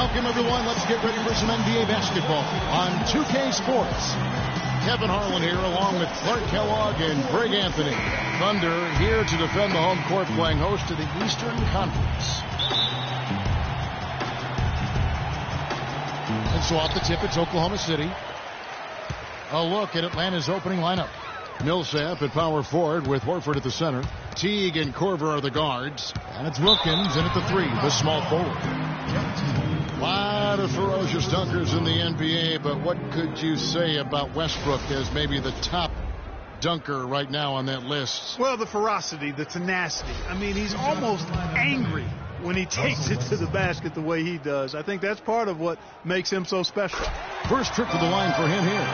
Welcome, everyone. Let's get ready for some NBA basketball on 2K Sports. Kevin Harlan here, along with Clark Kellogg and Greg Anthony. Thunder here to defend the home court, playing host to the Eastern Conference. And so off the tip, it's Oklahoma City. A look at Atlanta's opening lineup. Millsap at power forward with Horford at the center. Teague and Korver are the guards. And it's Wilkins in at the three, the small forward. A lot of ferocious dunkers in the NBA, but what could you say about Westbrook as maybe the top dunker right now on that list? Well, the ferocity, the tenacity. I mean, he's almost angry when he takes it to the basket the way he does. I think that's part of what makes him so special. First trip to the line for him here.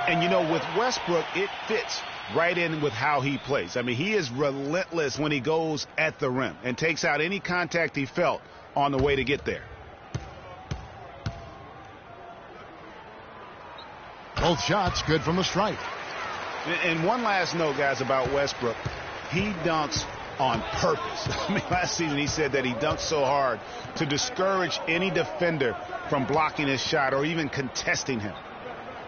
And, you know, with Westbrook, it fits right in with how he plays. I mean, he is relentless when he goes at the rim and takes out any contact he felt on the way to get there. Both shots good from the stripe. And one last note, guys, about Westbrook. He dunks on purpose. I mean, last season he said that he dunked so hard to discourage any defender from blocking his shot or even contesting him.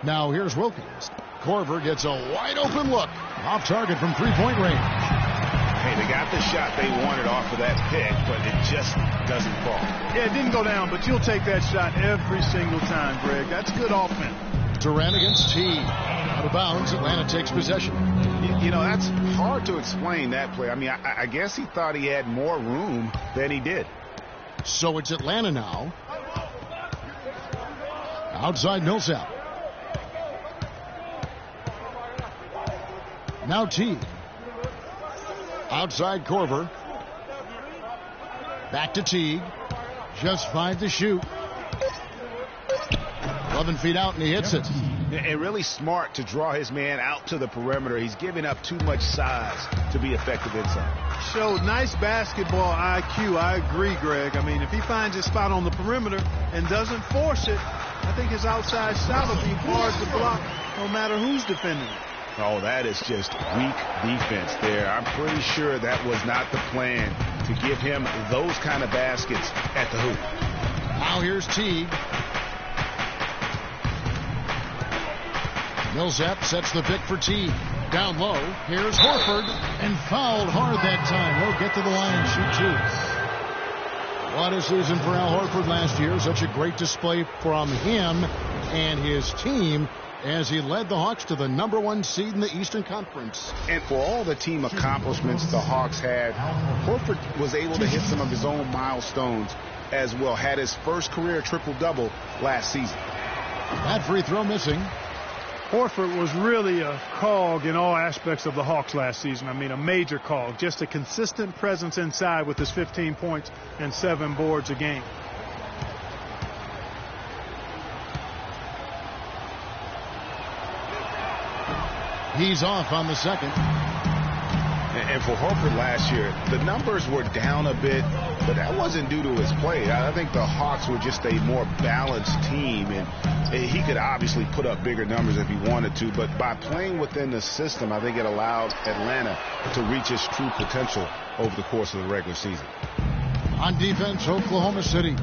Now here's Wilkins. Korver gets a wide open look. Off target from three-point range. Hey, they got the shot they wanted off of that pick, but it just doesn't fall. Yeah, it didn't go down, but you'll take that shot every single time, Greg. That's good offense. Durant against Teague. Out of bounds, Atlanta takes possession. You know, that's hard to explain that play. I mean, I guess he thought he had more room than he did. So it's Atlanta now. Outside Millsap. Now Teague. Outside Korver. Back to Teague. Just 5 to shoot. 11 feet out, and he hits it. And really smart to draw his man out to the perimeter. He's giving up too much size to be effective inside. Showed nice basketball IQ. I agree, Greg. I mean, if he finds his spot on the perimeter and doesn't force it, I think his outside shot will be hard to block no matter who's defending it. Oh, that is just weak defense there. I'm pretty sure that was not the plan to give him those kind of baskets at the hoop. Now here's Teague. Millsap sets the pick for Teague. Down low, here's Horford, and fouled hard that time. He'll get to the line and shoot two. What a season for Al Horford last year. Such a great display from him and his team as he led the Hawks to the #1 seed in the Eastern Conference. And for all the team accomplishments the Hawks had, Horford was able to hit some of his own milestones as well. Had his first career triple-double last season. That free throw missing. Horford was really a cog in all aspects of the Hawks last season. I mean, a major cog. Just a consistent presence inside with his 15 points and 7 boards a game. He's off on the second. And for Horford last year, the numbers were down a bit, but that wasn't due to his play. I think the Hawks were just a more balanced team, and he could obviously put up bigger numbers if he wanted to, but by playing within the system, I think it allowed Atlanta to reach its true potential over the course of the regular season. On defense, Oklahoma City.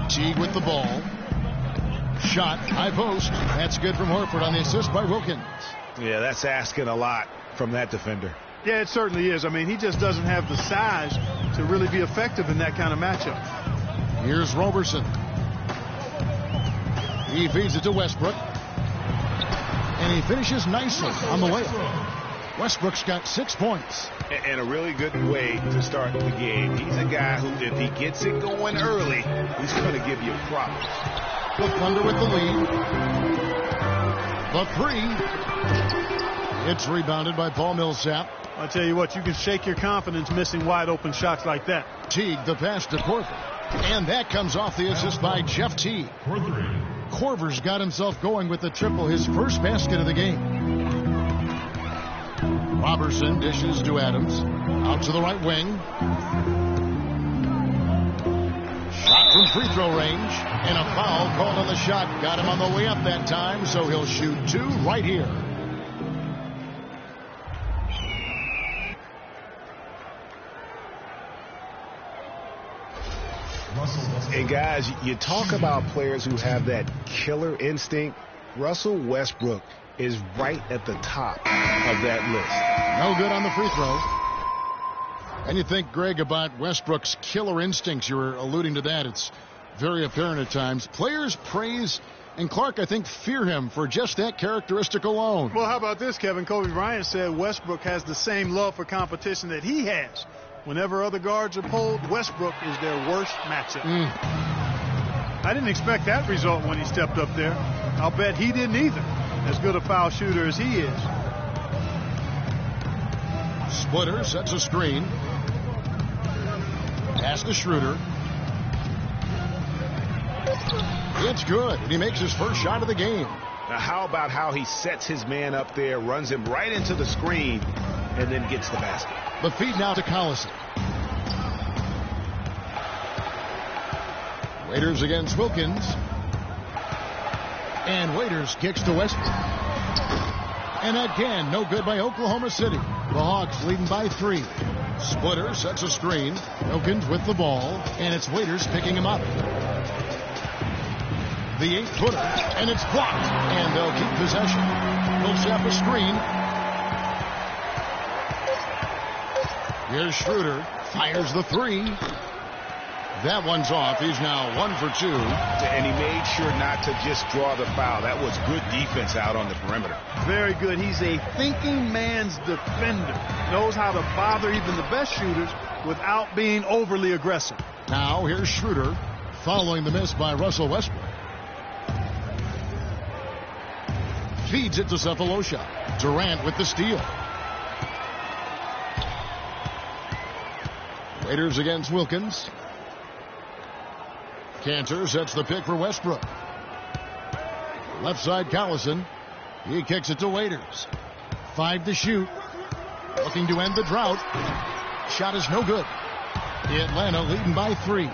Teague with the ball. Shot, high post. That's good from Horford on the assist by Wilkins. Yeah, that's asking a lot from that defender. Yeah, it certainly is. I mean, he just doesn't have the size to really be effective in that kind of matchup. Here's Roberson. He feeds it to Westbrook. And he finishes nicely on the layup. Westbrook's got 6 points. And a really good way to start the game. He's a guy who, if he gets it going early, he's going to give you problems. The Thunder with the lead. The three. It's rebounded by Paul Millsap. I'll tell you what, you can shake your confidence missing wide open shots like that. Teague, the pass to Korver. And that comes off the assist by Jeff Teague. Korver's got himself going with the triple, his first basket of the game. Robertson dishes to Adams. Out to the right wing. Shot from free throw range. And a foul called on the shot. Got him on the way up that time, so he'll shoot 2 right here. And guys, you talk about players who have that killer instinct. Russell Westbrook is right at the top of that list. No good on the free throw. And you think, Greg, about Westbrook's killer instincts. You were alluding to that. It's very apparent at times. Players praise, and Clark, I think, fear him for just that characteristic alone. Well, how about this, Kevin? Kobe Bryant said Westbrook has the same love for competition that he has. Whenever other guards are pulled, Westbrook is their worst matchup. I didn't expect that result when he stepped up there. I'll bet he didn't either, as good a foul shooter as he is. Splitter sets a screen. Pass to Schroeder. It's good, and he makes his first shot of the game. Now, how about how he sets his man up there, runs him right into the screen, and then gets the basket. The feed now to Collison. Waiters against Wilkins. And Waiters kicks to Westbrook. And again, no good by Oklahoma City. The Hawks leading by 3. Splitter sets a screen. Wilkins with the ball, and it's Waiters picking him up. The 8-footer, and it's blocked, and they'll keep possession. Millsap a screen. Here's Schroeder, fires the 3. That one's off. He's now 1 for 2. And he made sure not to just draw the foul. That was good defense out on the perimeter. Very good. He's a thinking man's defender. Knows how to bother even the best shooters without being overly aggressive. Now here's Schroeder, following the miss by Russell Westbrook. Feeds it to Cephalosha. Durant with the steal. Waiters against Wilkins. Cantor sets the pick for Westbrook. Left side Collison. He kicks it to Waiters. 5 to shoot. Looking to end the drought. Shot is no good. Atlanta leading by 3.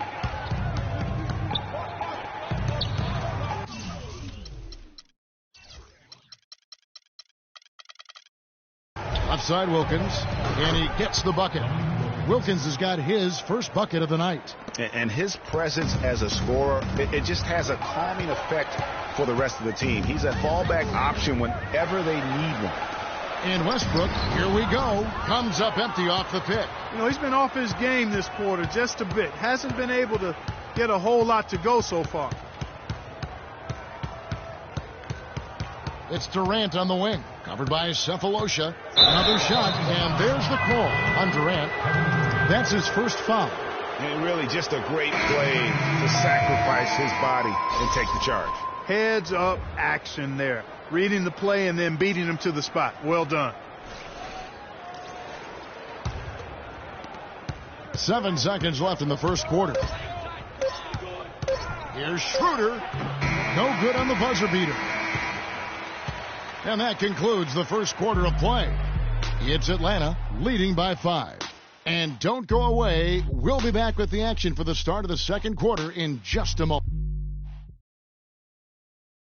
Left side Wilkins. And he gets the bucket. Wilkins has got his first bucket of the night. And his presence as a scorer, it just has a calming effect for the rest of the team. He's a fallback option whenever they need one. And Westbrook, here we go, comes up empty off the pick. You know, he's been off his game this quarter just a bit. Hasn't been able to get a whole lot to go so far. It's Durant on the wing, covered by Cephalosha. Another shot, and there's the call on Durant. That's his first foul. And really just a great play to sacrifice his body and take the charge. Heads up action there. Reading the play and then beating him to the spot. Well done. 7 seconds left in the first quarter. Here's Schroeder. No good on the buzzer beater. And that concludes the first quarter of play. It's Atlanta leading by 5. And don't go away. We'll be back with the action for the start of the second quarter in just a moment.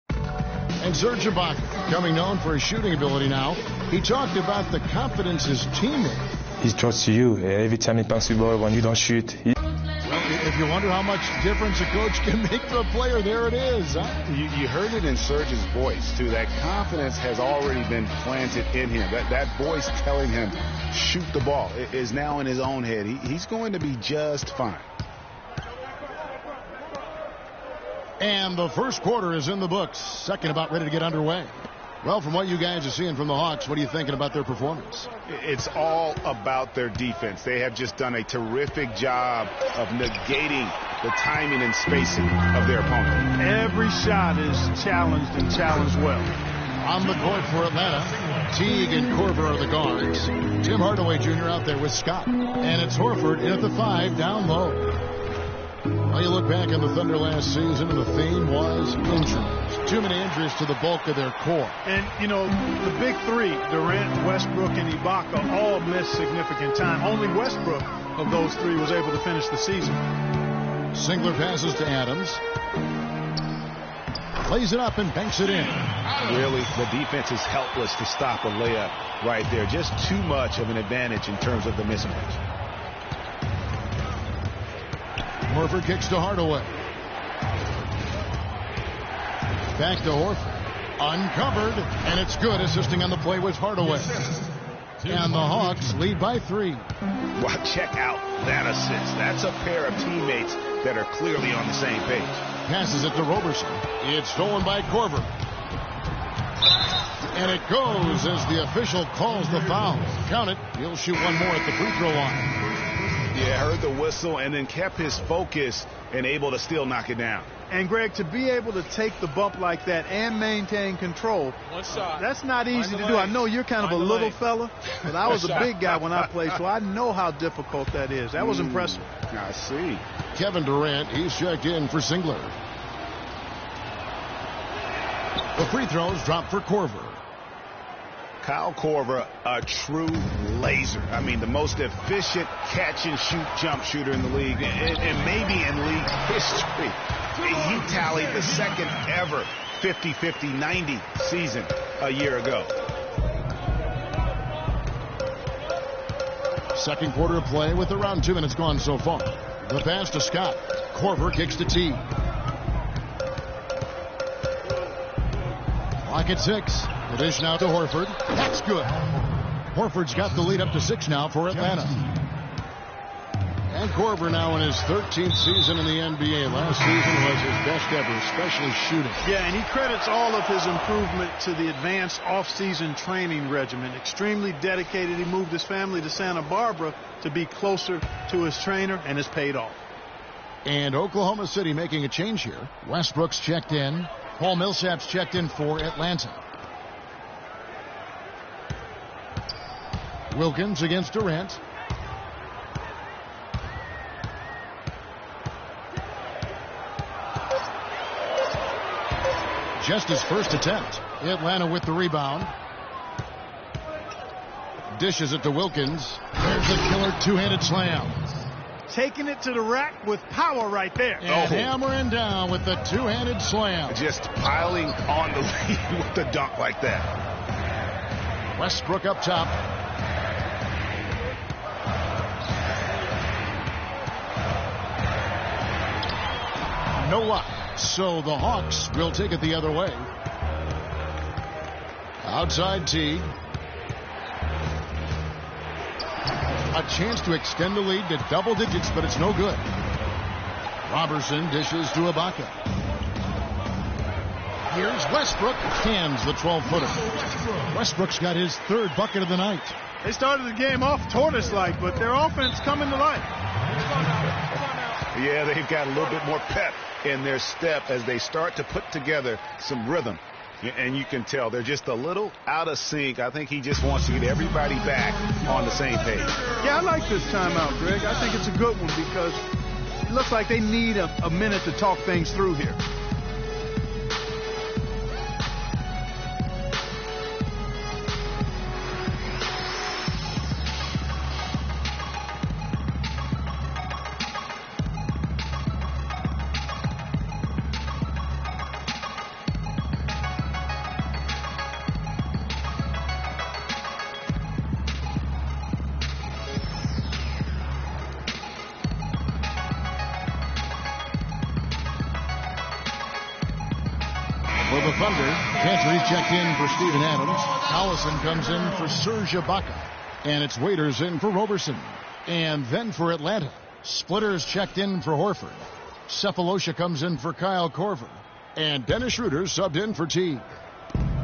And Serge Ibaka, becoming known for his shooting ability now, he talked about the confidence his teammate. He trusts you. Every time he passes the ball, when you don't shoot. Well, if you wonder how much difference a coach can make to a player, there it is. Huh? You heard it in Serge's voice, too. That confidence has already been planted in him. That voice telling him, shoot the ball, is now in his own head. He's going to be just fine. And the first quarter is in the books. Second about ready to get underway. Well, from what you guys are seeing from the Hawks, what are you thinking about their performance? It's all about their defense. They have just done a terrific job of negating the timing and spacing of their opponent. Every shot is challenged and challenged well. On the court for Atlanta, Teague and Korver are the guards. Tim Hardaway Jr. out there with Scott. And it's Horford in at the 5 down low. Well, you look back on the Thunder last season, and the theme was injuries. Too many injuries to the bulk of their core. And, you know, the big 3, Durant, Westbrook, and Ibaka, all missed significant time. Only Westbrook of those 3 was able to finish the season. Singler passes to Adams. Lays it up and banks it in. Really, the defense is helpless to stop a layup right there. Just too much of an advantage in terms of the mismatch. Horford kicks to Hardaway. Back to Horford. Uncovered, and it's good. Assisting on the play was Hardaway. And the Hawks lead by 3. Well, check out that assist. That's a pair of teammates that are clearly on the same page. Passes it to Roberson. It's stolen by Korver. And it goes as the official calls the foul. Count it. He'll shoot one more at the free throw line. Yeah, heard the whistle and then kept his focus and able to still knock it down. And, Greg, to be able to take the bump like that and maintain control, that's not easy to do. I know you're kind of a little fella, but I was a big guy when I played, so I know how difficult that is. That was impressive. I see. Kevin Durant, he's checked in for Singler. The free throws drop for Korver. Kyle Korver, a true laser. I mean, the most efficient catch-and-shoot jump shooter in the league, and maybe in league history. He tallied the second ever 50-50-90 season a year ago. Second quarter of play with around 2 minutes gone so far. The pass to Scott. Korver kicks to T. Clock at 6. The dish now to Horford. That's good. Horford's got the lead up to 6 now for Atlanta. And Korver now in his 13th season in the NBA. Last season was his best ever, especially shooting. Yeah, and he credits all of his improvement to the advanced off-season training regimen. Extremely dedicated. He moved his family to Santa Barbara to be closer to his trainer, and it's paid off. And Oklahoma City making a change here. Westbrook's checked in. Paul Millsap's checked in for Atlanta. Wilkins against Durant. Just his first attempt. Atlanta with the rebound. Dishes it to Wilkins. There's a killer two-handed slam. Taking it to the rack with power right there. And hammering down with the two-handed slam. Just piling on the lead with the dunk like that. Westbrook up top. No luck. So the Hawks will take it the other way. Outside T. A chance to extend the lead to double digits, but it's no good. Robertson dishes to Ibaka. Here's Westbrook. Cans the 12-footer. Westbrook's got his 3rd bucket of the night. They started the game off tortoise-like, but their offense coming to life. Yeah, they've got a little bit more pep in their step as they start to put together some rhythm. And you can tell they're just a little out of sync. I think he just wants to get everybody back on the same page. Yeah, I like this timeout, Greg. I think it's a good one because it looks like they need a minute to talk things through here. For the Thunder, Gentry's checked in for Steven Adams. Collison comes in for Serge Ibaka. And it's Waiters in for Roberson. And then for Atlanta, Splitters checked in for Horford. Cephalosha comes in for Kyle Korver. And Dennis Schroeder subbed in for T.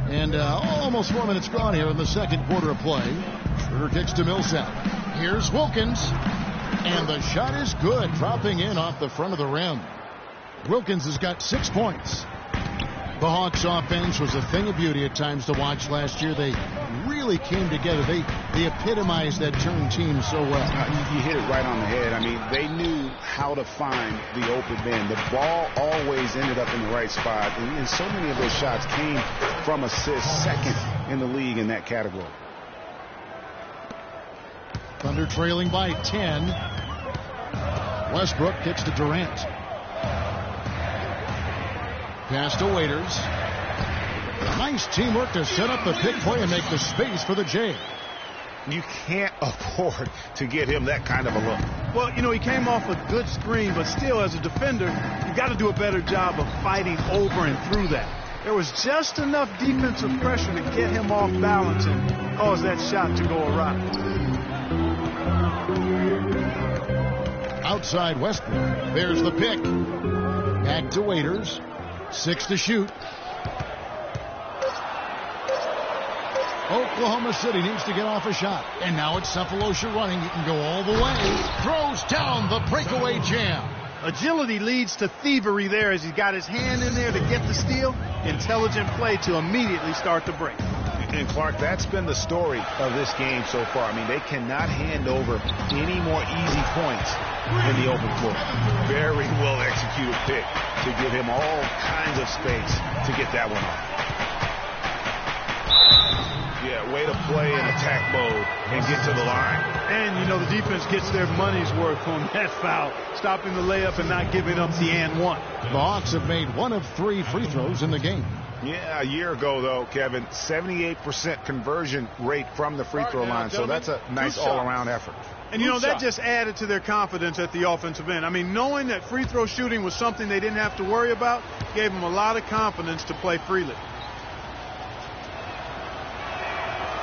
And almost 4 minutes gone here in the second quarter of play. Schroeder kicks to Millsap. Here's Wilkins. And the shot is good, dropping in off the front of the rim. Wilkins has got 6 points. The Hawks offense was a thing of beauty at times to watch last year. They really came together. They epitomized that turn team so well. You hit it right on the head. I mean, they knew how to find the open man. The ball always ended up in the right spot. And so many of those shots came from assists, second in the league in that category. Thunder trailing by 10. Westbrook kicks to Durant. Pass to Waiters. Nice teamwork to set up the pick play and make the space for the J. You can't afford to get him that kind of a look. Well, you know, he came off a good screen, but still, as a defender, you got to do a better job of fighting over and through that. There was just enough defensive pressure to get him off balance and cause that shot to go awry. Outside Westbrook. There's the pick. Back to Waiters. 6 to shoot. Oklahoma City needs to get off a shot. And now it's Cephalosha running. He can go all the way. Throws down the breakaway jam. Agility leads to thievery there as he's got his hand in there to get the steal. Intelligent play to immediately start the break. And Clark, that's been the story of this game so far. I mean, they cannot hand over any more easy points in the open floor. Very well executed pick to give him all kinds of space to get that one off. Yeah, way to play in attack mode and get to the line. And, you know, the defense gets their money's worth on that foul, stopping the layup and not giving up the and one. The Hawks have made 1 of 3 free throws in the game. Yeah, a year ago, though, Kevin, 78% conversion rate from the free throw line. So that's a nice all-around effort. And, you know, that just added to their confidence at the offensive end. I mean, knowing that free throw shooting was something they didn't have to worry about gave them a lot of confidence to play freely.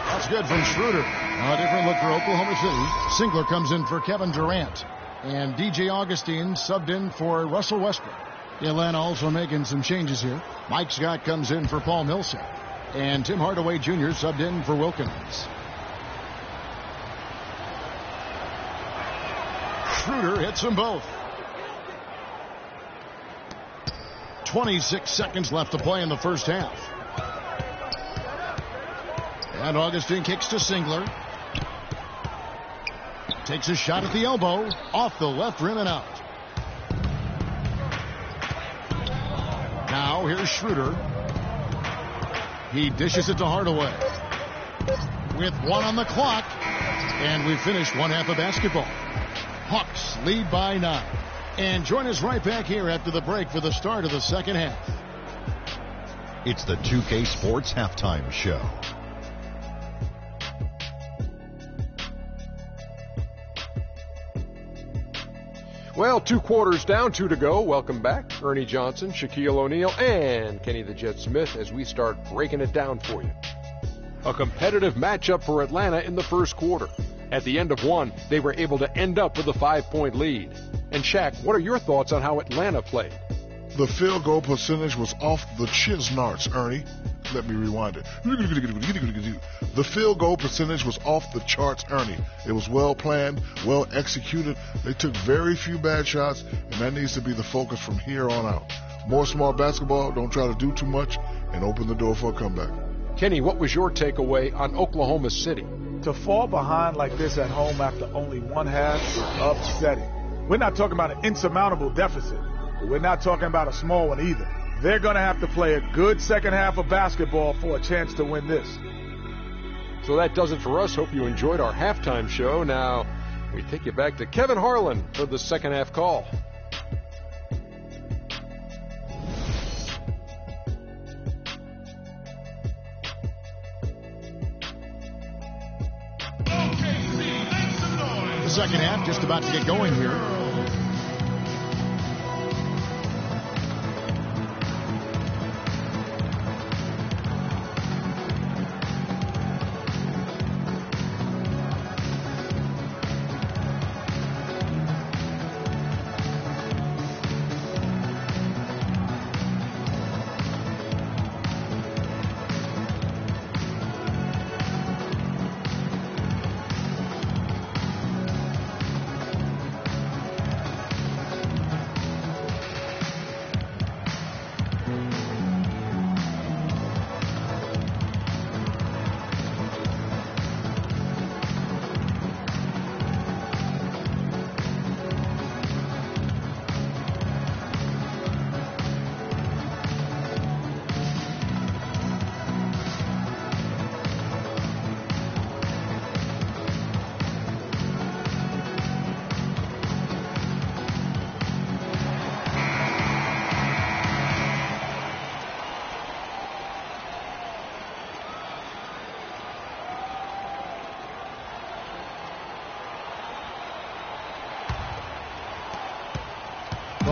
That's good from Schroeder. A different look for Oklahoma City. Singler comes in for Kevin Durant. And DJ Augustine subbed in for Russell Westbrook. Atlanta also making some changes here. Mike Scott comes in for Paul Millsap. And Tim Hardaway Jr. subbed in for Wilkins. Schroeder hits them both. 26 seconds left to play in the first half. And Augustine kicks to Singler. Takes a shot at the elbow. Off the left rim and out. Now here's Schroeder. He dishes it to Hardaway. With 1 on the clock. And we finished one half of basketball. Hawks lead by 9. And join us right back here after the break for the start of the second half. It's the 2K Sports Halftime Show. Well, 2 quarters down, 2 to go. Welcome back. Ernie Johnson, Shaquille O'Neal, and Kenny the Jet Smith as we start breaking it down for you. A competitive matchup for Atlanta in the first quarter. At the end of 1, they were able to end up with a 5-point lead. And Shaq, what are your thoughts on how Atlanta played? The field goal percentage was off the Chisnarts, Ernie. Let me rewind it. The field goal percentage was off the charts, Ernie. It was well planned, well executed. They took very few bad shots, and that needs to be the focus from here on out. More smart basketball, don't try to do too much, and open the door for a comeback. Kenny, what was your takeaway on Oklahoma City? To fall behind like this at home after only 1 half is upsetting. We're not talking about an insurmountable deficit, but we're not talking about a small one either. They're going to have to play a good second half of basketball for a chance to win this. So that does it for us. Hope you enjoyed our halftime show. Now, we take you back to Kevin Harlan for the second half call. The second half just about to get going here.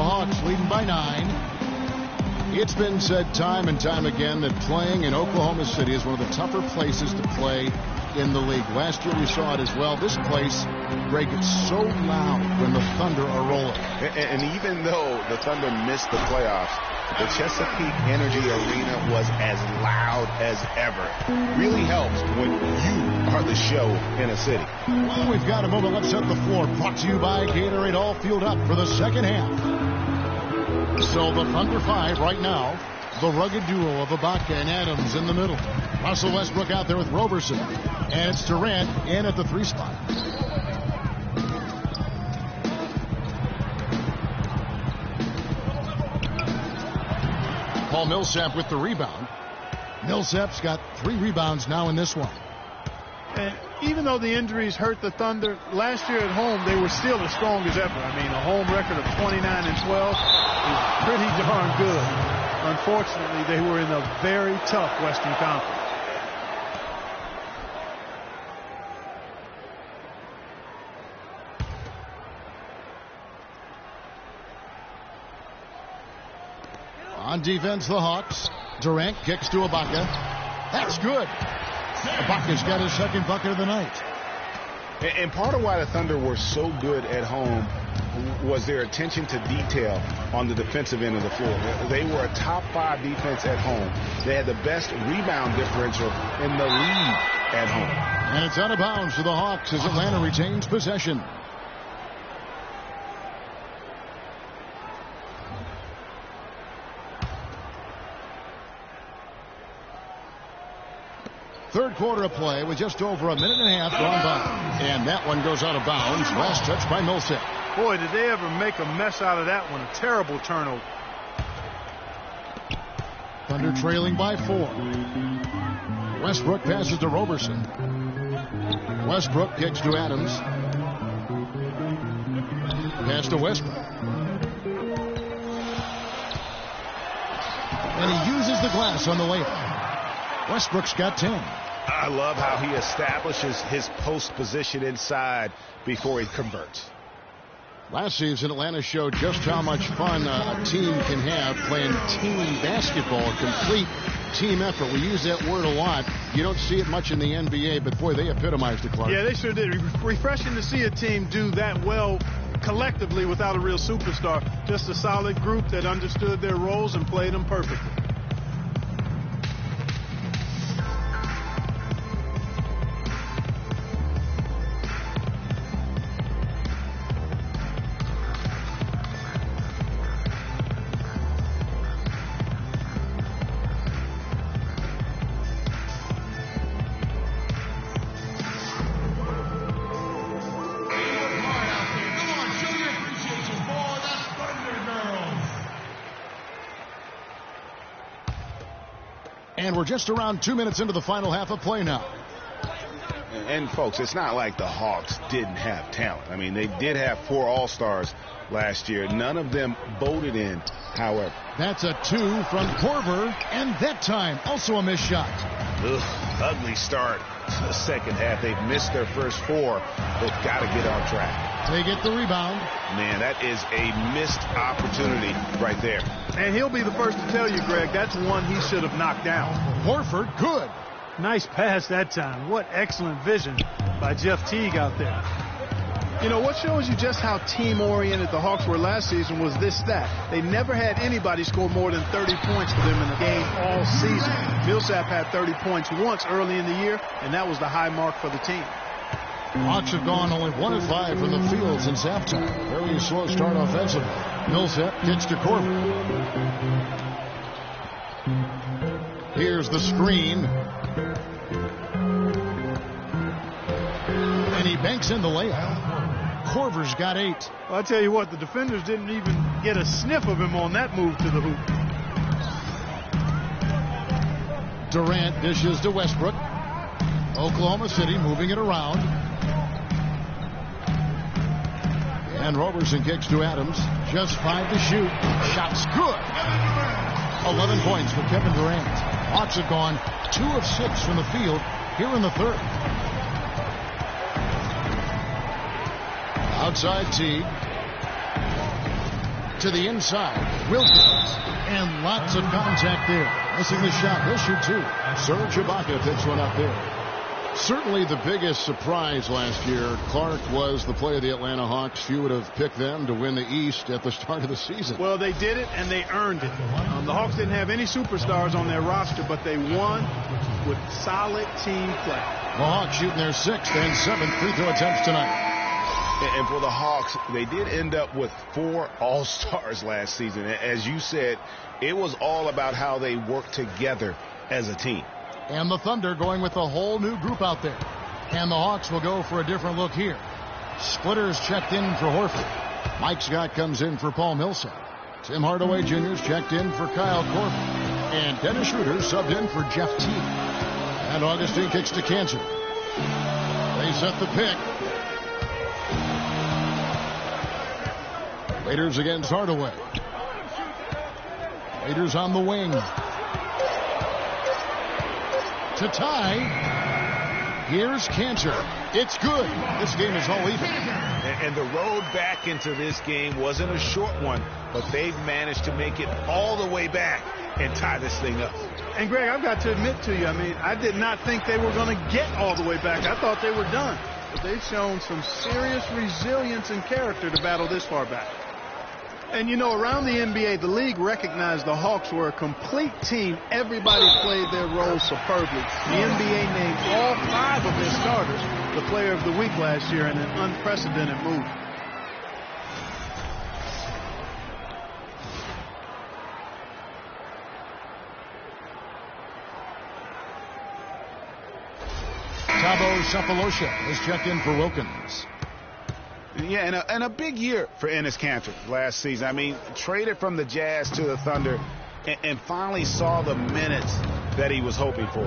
Hawks leading by 9. It's been said time and time again that playing in Oklahoma City is one of the tougher places to play in the league. Last year we saw it as well. This place, Greg, gets so loud when the Thunder are rolling. And even though the Thunder missed the playoffs, the Chesapeake Energy Arena was as loud as ever. Really helps when you are the show in a city. Well, we've got a moment. Let's set the floor. Brought to you by Gatorade. All fueled up for the second half. So the Thunder 5 right now. The rugged duo of Ibaka and Adams in the middle. Russell Westbrook out there with Roberson. And it's Durant in at the 3 spot. Paul Millsap with the rebound. Millsap's got 3 rebounds now in this one. And even though the injuries hurt the Thunder, last year at home they were still as strong as ever. I mean, a home record of 29-12 is pretty darn good. Unfortunately, they were in a very tough Western Conference. On defense, the Hawks. Durant kicks to Ibaka. That's good. Ibaka's got his second bucket of the night. And part of why the Thunder were so good at home was their attention to detail on the defensive end of the floor. They were a top 5 defense at home. They had the best rebound differential in the league at home. And it's out of bounds for the Hawks as Atlanta retains possession. Third quarter of play with just over a minute and a half gone by. And that one goes out of bounds. Last touch by Millsap. Boy, did they ever make a mess out of that one. A terrible turnover. Thunder trailing by 4. Westbrook passes to Roberson. Westbrook kicks to Adams. Pass to Westbrook. And he uses the glass on the layup. Westbrook's got 10. I love how he establishes his post position inside before he converts. Last season, Atlanta showed just how much fun a team can have playing team basketball, a complete team effort. We use that word a lot. You don't see it much in the NBA, but boy, they epitomized it, Clark. Yeah, they sure did. Refreshing to see a team do that well collectively without a real superstar. Just a solid group that understood their roles and played them perfectly. And we're just around 2 minutes into the final half of play now. And, folks, it's not like the Hawks didn't have talent. I mean, they did have 4 All-Stars last year. None of them voted in, however. That's a 2 from Korver, and that time also a missed shot. Ugly start to the second half. They've missed their first 4. They've got to get on track. They get the rebound. Man, that is a missed opportunity right there. And he'll be the first to tell you, Greg, that's one he should have knocked down. Horford, good. Nice pass that time. What excellent vision by Jeff Teague out there. You know, what shows you just how team-oriented the Hawks were last season was this stat. They never had anybody score more than 30 points for them in the game all season. Millsap had 30 points once early in the year, and that was the high mark for the team. Hawks have gone only 1 of 5 from the field since halftime. Very slow start offensively. Millsap gets to Korver. Here's the screen. And he banks in the layup. Korver's got 8. Well, I tell you what, the defenders didn't even get a sniff of him on that move to the hoop. Durant dishes to Westbrook. Oklahoma City moving it around. And Roberson kicks to Adams. Just 5 to shoot. Shot's good. 11 points for Kevin Durant. Hawks have gone 2 of 6 from the field here in the third. Outside Teague. to the inside. Wilkins. And lots of contact there. Missing the shot. He'll shoot two. Serge Ibaka picks one up there. Certainly the biggest surprise last year, Clark, was the play of the Atlanta Hawks. Few would have picked them to win the East at the start of the season. Well, they did it, and they earned it. The Hawks didn't have any superstars on their roster, but they won with solid team play. The Hawks shooting their 6th and 7th free throw attempts tonight. And for the Hawks, they did end up with 4 All-Stars last season. As you said, it was all about how they worked together as a team. And the Thunder going with a whole new group out there. And the Hawks will go for a different look here. Splitters checked in for Horford. Mike Scott comes in for Paul Millsap. Tim Hardaway Jr.'s checked in for Kyle Korver. And Dennis Schroeder subbed in for Jeff Teague. And Augustine kicks to Cantor. They set the pick. Raiders against Hardaway. Raiders on the wing. To tie. Here's Cantor. It's good. This game is all even. And the road back into this game wasn't a short one, but they've managed to make it all the way back and tie this thing up. And, Greg, I've got to admit to you, I did not think they were going to get all the way back. I thought they were done. But they've shown some serious resilience and character to battle this far back. And, around the NBA, the league recognized the Hawks were a complete team. Everybody played their role superbly. The NBA named all 5 of their starters the player of the week last year in an unprecedented move. Thabo Sefolosha has checked in for Wilkins. Yeah, and a big year for Enes Kanter last season. Traded from the Jazz to the Thunder and finally saw the minutes that he was hoping for.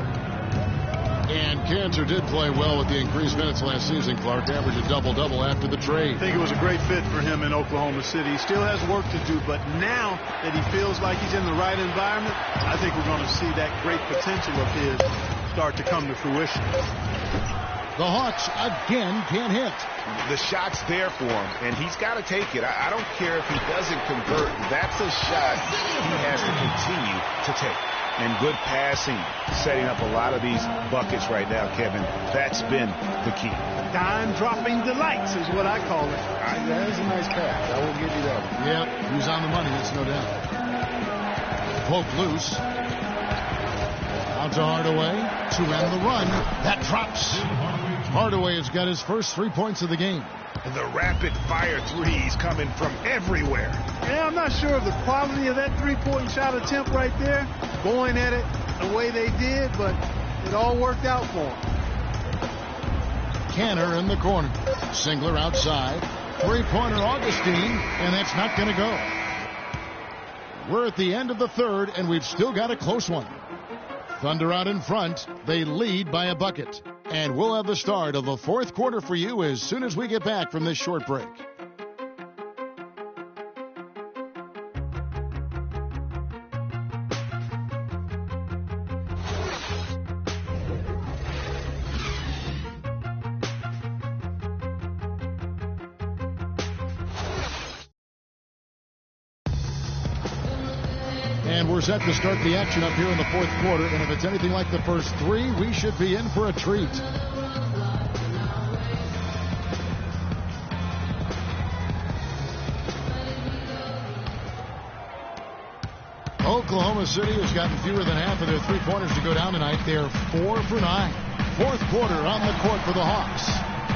And Kanter did play well with the increased minutes last season. Clark averaged a double-double after the trade. I think it was a great fit for him in Oklahoma City. He still has work to do, but now that he feels like he's in the right environment, I think we're going to see that great potential of his start to come to fruition. The Hawks again can't hit. The shot's there for him, and he's got to take it. I don't care if he doesn't convert. That's a shot he has to continue to take. And good passing, setting up a lot of these buckets right now, Kevin. That's been the key. Dime-dropping delights is what I call it. That is a nice pass. I will give you that one. Yep, he's on the money, that's no doubt. Poke loose. Out to Hardaway to end the run. That drops. Hardaway has got his first 3 points of the game. The rapid-fire threes coming from everywhere. Yeah, I'm not sure of the quality of that three-point shot attempt right there, going at it the way they did, but it all worked out for him. Cantor in the corner. Singler outside. Three-pointer Augustine, and that's not going to go. We're at the end of the third, and we've still got a close one. Thunder out in front. They lead by a bucket. And we'll have the start of the fourth quarter for you as soon as we get back from this short break. And we're set to start the action up here in the fourth quarter. And if it's anything like the first 3, we should be in for a treat. Oklahoma City has gotten fewer than half of their three-pointers to go down tonight. They're 4 for 9. Fourth quarter on the court for the Hawks.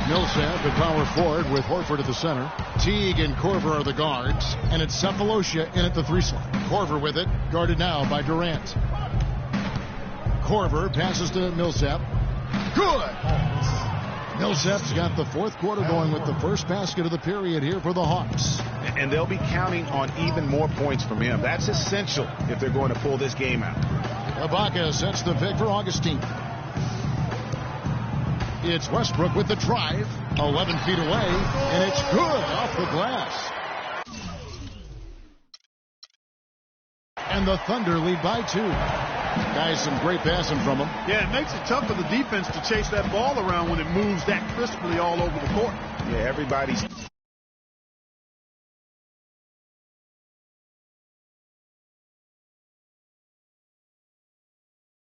Millsap at power forward with Horford at the center. Teague and Korver are the guards. And it's Sefolosha in at the 3 slot. Korver with it, guarded now by Durant. Korver passes to Millsap. Good! Millsap's got the fourth quarter going with the first basket of the period here for the Hawks. And they'll be counting on even more points from him. That's essential if they're going to pull this game out. Ibaka sets the pick for Augustine. It's Westbrook with the drive, 11 feet away, and it's good off the glass. And the Thunder lead by 2. Guys, some great passing from them. Yeah, it makes it tough for the defense to chase that ball around when it moves that crisply all over the court. Yeah, everybody's